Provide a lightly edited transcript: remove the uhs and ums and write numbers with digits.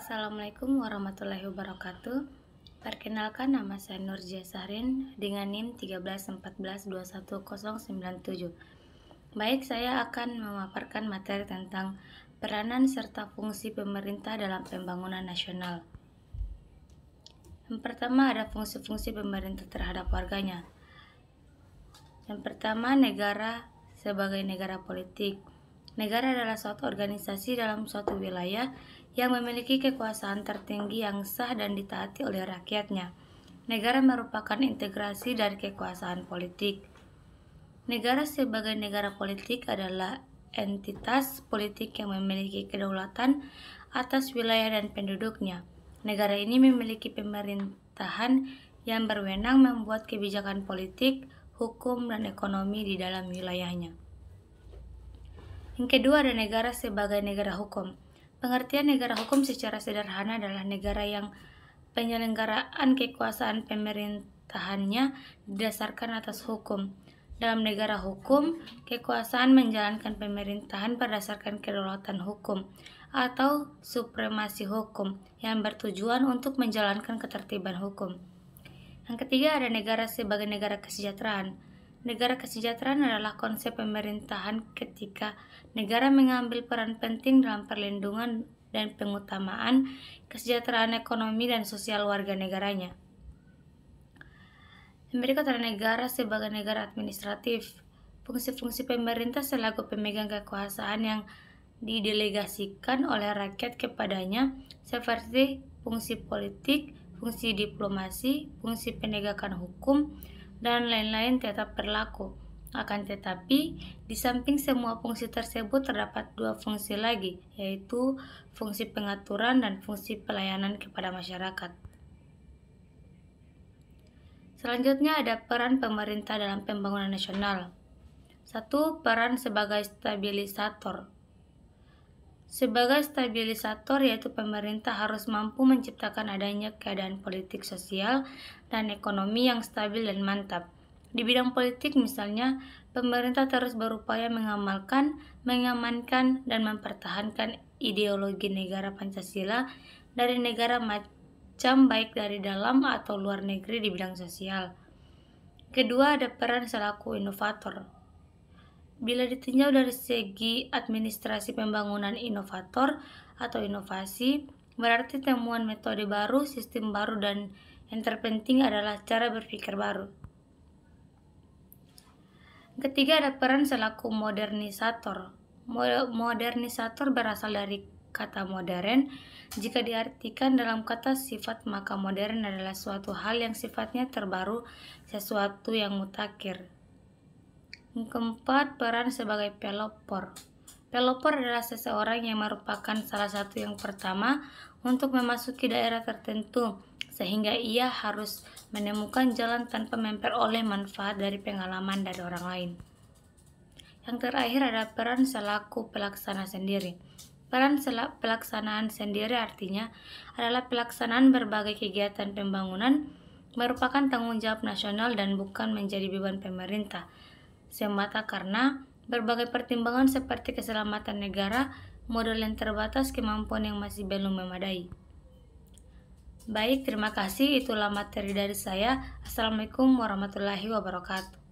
Assalamualaikum warahmatullahi wabarakatuh. Perkenalkan, nama saya Nurjia Sahrin dengan NIM 1314211097. Baik, saya akan memaparkan materi tentang peranan serta fungsi pemerintah dalam pembangunan nasional. Yang pertama, ada fungsi-fungsi pemerintah terhadap warganya. Yang pertama, negara sebagai negara politik. Negara adalah suatu organisasi dalam suatu wilayah yang memiliki kekuasaan tertinggi yang sah dan ditaati oleh rakyatnya. Negara merupakan integrasi dari kekuasaan politik. Negara sebagai negara politik adalah entitas politik yang memiliki kedaulatan atas wilayah dan penduduknya. Negara ini memiliki pemerintahan yang berwenang membuat kebijakan politik, hukum, dan ekonomi di dalam wilayahnya. Yang kedua, ada negara sebagai negara hukum. Pengertian negara hukum secara sederhana adalah negara yang penyelenggaraan kekuasaan pemerintahannya didasarkan atas hukum. Dalam negara hukum, kekuasaan menjalankan pemerintahan berdasarkan kedaulatan hukum atau supremasi hukum yang bertujuan untuk menjalankan ketertiban hukum. Yang ketiga, ada negara sebagai negara kesejahteraan. Negara kesejahteraan adalah konsep pemerintahan ketika negara mengambil peran penting dalam perlindungan dan pengutamaan kesejahteraan ekonomi dan sosial warga negaranya. Yang berikut adalah negara sebagai negara administratif. Fungsi-fungsi pemerintah selaku pemegang kekuasaan yang didelegasikan oleh rakyat kepadanya seperti fungsi politik, fungsi diplomasi, fungsi penegakan hukum, dan lain-lain tetap berlaku. Akan tetapi, di samping semua fungsi tersebut terdapat dua fungsi lagi, yaitu fungsi pengaturan dan fungsi pelayanan kepada masyarakat. Selanjutnya ada peran pemerintah dalam pembangunan nasional. 1. Peran sebagai stabilisator. Sebagai stabilisator, yaitu pemerintah harus mampu menciptakan adanya keadaan politik, sosial, dan ekonomi yang stabil dan mantap. Di bidang politik misalnya, pemerintah terus berupaya mengamalkan, mengamankan, dan mempertahankan ideologi negara Pancasila dari negara macam baik dari dalam atau luar negeri di bidang sosial. Kedua, ada peran selaku inovator. Bila ditinjau dari segi administrasi pembangunan, inovator atau inovasi berarti temuan metode baru, sistem baru, dan yang terpenting adalah cara berpikir baru. Ketiga, ada peran selaku modernisator. Modernisator berasal dari kata modern. Jika diartikan dalam kata sifat, maka modern adalah suatu hal yang sifatnya terbaru, sesuatu yang mutakhir. Yang keempat, peran sebagai pelopor. Pelopor adalah seseorang yang merupakan salah satu yang pertama untuk memasuki daerah tertentu, sehingga ia harus menemukan jalan tanpa memperoleh manfaat dari pengalaman dari orang lain. Yang terakhir ada peran selaku pelaksana sendiri. Peran pelaksanaan sendiri artinya adalah pelaksanaan berbagai kegiatan pembangunan merupakan tanggung jawab nasional dan bukan menjadi beban pemerintah, semata karena berbagai pertimbangan seperti keselamatan negara, modal yang terbatas, kemampuan yang masih belum memadai. Baik, terima kasih. Itulah materi dari saya. Assalamualaikum warahmatullahi wabarakatuh.